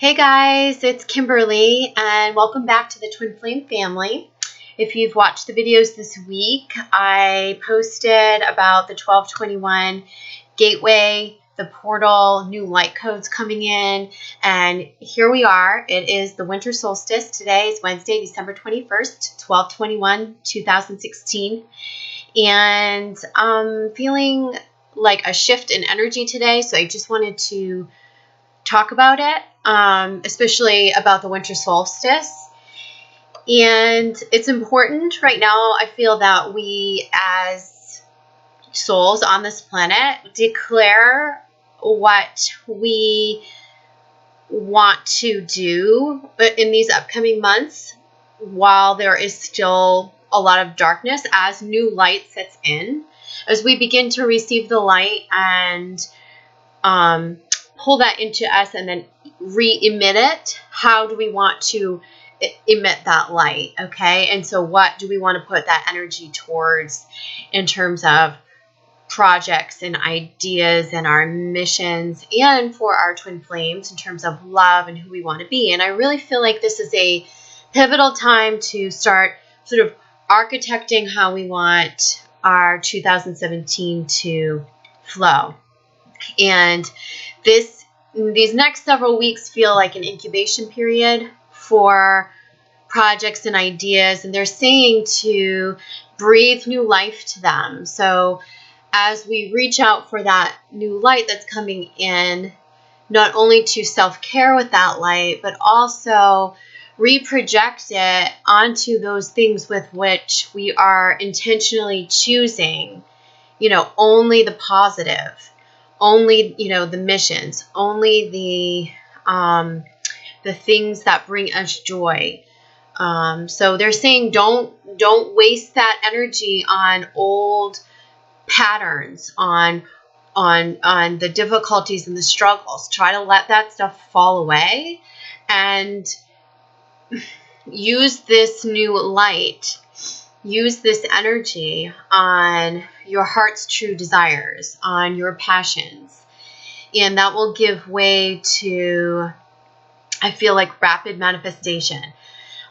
Hey guys, it's Kimberly and welcome back to the Twin Flame family. If you've watched the videos this week, I posted about the 1221 gateway, the portal, new light codes coming in, and here we are. It is the winter solstice. Today is Wednesday, December 21st, 1221, 2016, and I'm feeling like a shift in energy today, so I just wanted to talk about it, especially about the winter solstice. And it's important right now, I feel, that we as souls on this planet declare what we want to do in these upcoming months while there is still a lot of darkness, as new light sets in, as we begin to receive the light and pull that into us and then re-emit it. How do we want to emit that light? Okay. And so what do we want to put that energy towards in terms of projects and ideas and our missions, and for our twin flames in terms of love and who we want to be? And I really feel like this is a pivotal time to start sort of architecting how we want our 2017 to flow. And these next several weeks feel like an incubation period for projects and ideas, and they're saying to breathe new life to them. So as we reach out for that new light that's coming in, not only to self-care with that light, but also reproject it onto those things with which we are intentionally choosing, only the positive, only, the missions, only the things that bring us joy. So they're saying don't waste that energy on old patterns, on the difficulties and the struggles. Try to let that stuff fall away and use this new light. Use this energy on your heart's true desires, on your passions, and that will give way to, I feel like, rapid manifestation.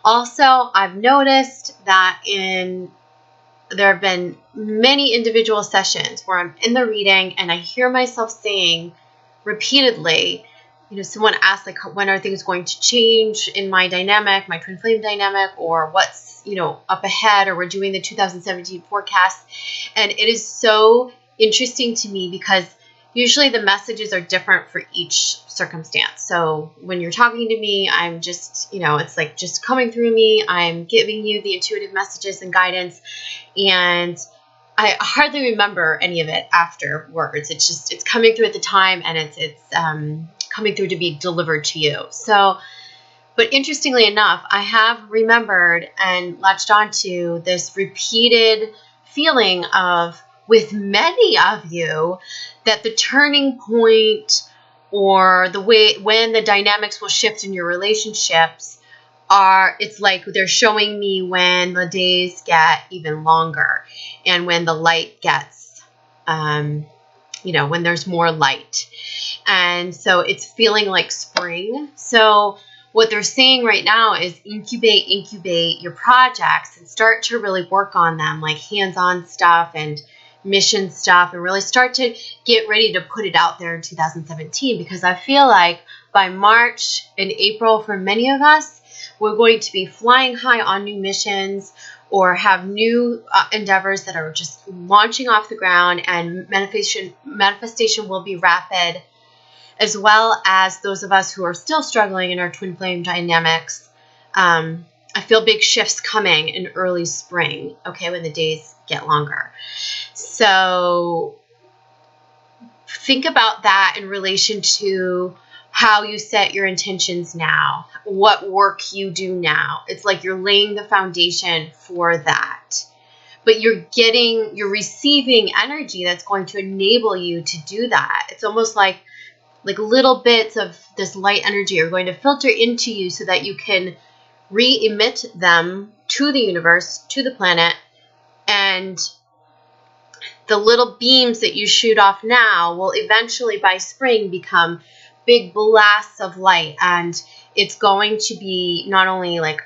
Also, I've noticed that there have been many individual sessions where I'm in the reading and I hear myself saying repeatedly, someone asks, like, when are things going to change in my dynamic, my twin flame dynamic, or what's, up ahead, or we're doing the 2017 forecast. And it is so interesting to me because usually the messages are different for each circumstance. So when you're talking to me, I'm just, it's like just coming through me. I'm giving you the intuitive messages and guidance, and I hardly remember any of it afterwards. It's coming through at the time, and it's coming through to be delivered to you. So, but interestingly enough, I have remembered and latched onto this repeated feeling of, with many of you, that the turning point, or the way when the dynamics will shift in your relationships, it's like they're showing me when the days get even longer and when the light gets, when there's more light. And so it's feeling like spring. So what they're saying right now is incubate your projects and start to really work on them, like hands-on stuff and mission stuff, and really start to get ready to put it out there in 2017, because I feel like by March and April, for many of us, we're going to be flying high on new missions or have new endeavors that are just launching off the ground, and manifestation will be rapid, as well as those of us who are still struggling in our twin flame dynamics. I feel big shifts coming in early spring, okay, when the days get longer. So think about that in relation to how you set your intentions now, what work you do now. It's like you're laying the foundation for that. But you're receiving energy that's going to enable you to do that. It's almost like little bits of this light energy are going to filter into you so that you can re-emit them to the universe, to the planet, and the little beams that you shoot off now will eventually, by spring, become big blasts of light, and it's going to be not only like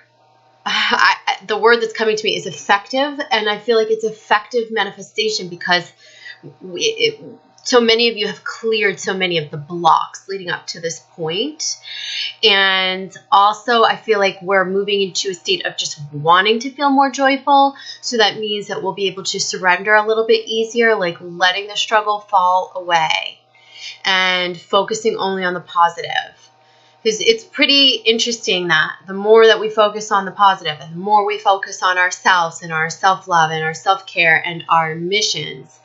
the word that's coming to me is effective, and I feel like it's effective manifestation because so many of you have cleared so many of the blocks leading up to this point. And also I feel like we're moving into a state of just wanting to feel more joyful. So that means that we'll be able to surrender a little bit easier, like letting the struggle fall away and focusing only on the positive. Because it's pretty interesting that the more that we focus on the positive and the more we focus on ourselves and our self-love and our self-care and our missions,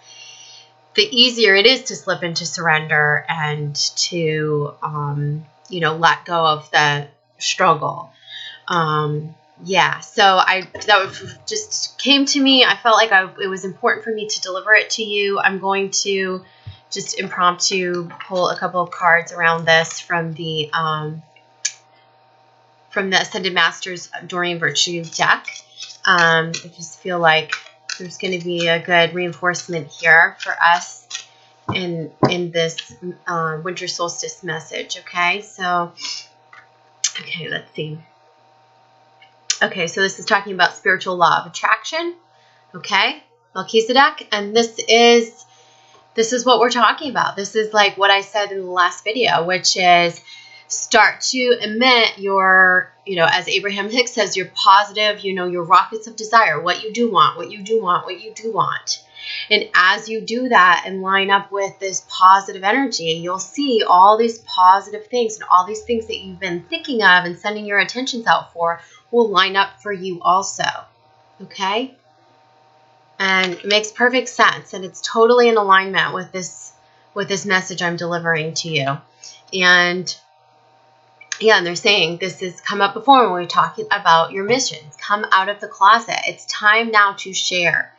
the easier it is to slip into surrender and to, let go of the struggle. Yeah, so that just came to me. I felt like it was important for me to deliver it to you. I'm going to just impromptu pull a couple of cards around this from the Ascended Masters Doreen Virtue deck. I just feel like there's going to be a good reinforcement here for us in this winter solstice message. Okay, so let's see. Okay, so this is talking about spiritual law of attraction. Okay, Melchizedek, and this is what we're talking about. This is like what I said in the last video, which is start to emit your, as Abraham Hicks says, your positive, your rockets of desire, what you do want, what you do want, what you do want. And as you do that and line up with this positive energy, you'll see all these positive things and all these things that you've been thinking of and sending your attentions out for will line up for you also. Okay? And it makes perfect sense, and it's totally in alignment with this message I'm delivering to you. And yeah, and they're saying this has come up before when we were talking about your missions. Come out of the closet. It's time now to share.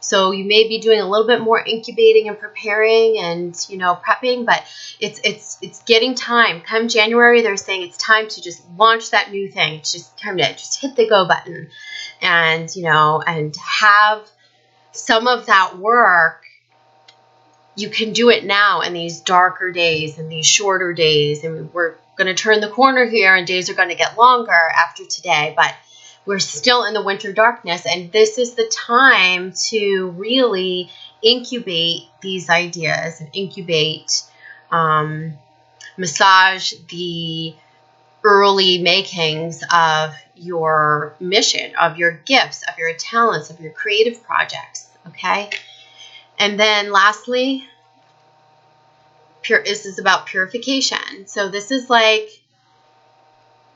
So you may be doing a little bit more incubating and preparing and prepping, but it's getting time. Come January, they're saying it's time to just launch that new thing. It's just time to just hit the go button, and and have some of that work. You can do it now in these darker days and these shorter days, and we're going to turn the corner here, and days are going to get longer after today, but we're still in the winter darkness, and this is the time to really incubate these ideas and massage the early makings of your mission, of your gifts, of your talents, of your creative projects, okay? And then lastly, this is about purification. So this is like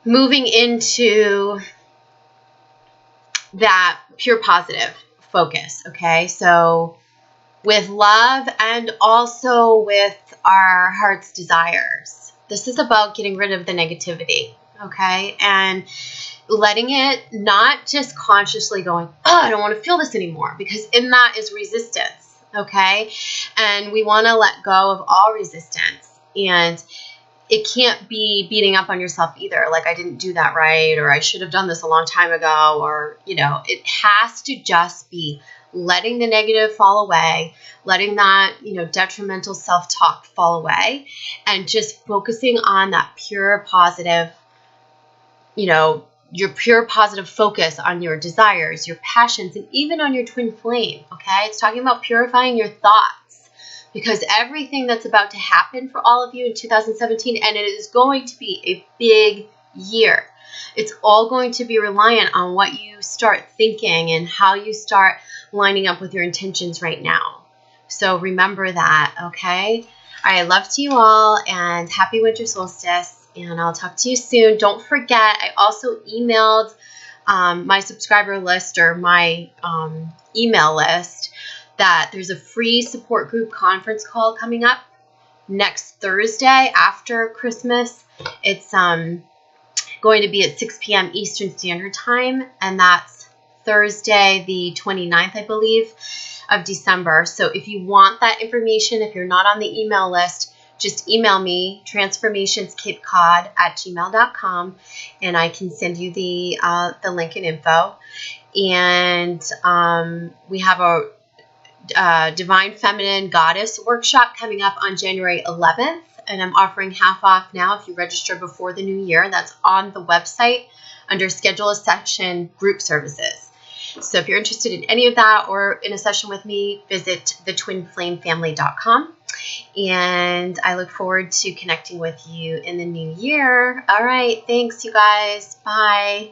moving into that pure positive focus, okay? So with love and also with our heart's desires. This is about getting rid of the negativity, okay? And letting it, not just consciously going, oh, I don't want to feel this anymore, because in that is resistance, okay? And we want to let go of all resistance. And it can't be beating up on yourself either. Like, I didn't do that right, or I should have done this a long time ago, or, it has to just be letting the negative fall away, letting that, detrimental self-talk fall away, and just focusing on that pure positive, your pure positive focus on your desires, your passions, and even on your twin flame, okay? It's talking about purifying your thoughts. Because everything that's about to happen for all of you in 2017, and it is going to be a big year. It's all going to be reliant on what you start thinking and how you start lining up with your intentions right now. So remember that, okay? All right, love to you all, and happy winter solstice, and I'll talk to you soon. Don't forget, I also emailed my subscriber list, or my email list, that there's a free support group conference call coming up next Thursday after Christmas. It's going to be at 6 p.m. Eastern Standard Time, and that's Thursday the 29th, I believe, of December. So if you want that information, if you're not on the email list, just email me, transformationscapecod@gmail.com, and I can send you the link and info. And we have a Divine Feminine Goddess workshop coming up on January 11th and I'm offering half off now if you register before the new year. That's on the website under schedule a session group services. So if you're interested in any of that or in a session with me, visit thetwinflamefamily.com. And I look forward to connecting with you in the new year. All right. Thanks, you guys. Bye.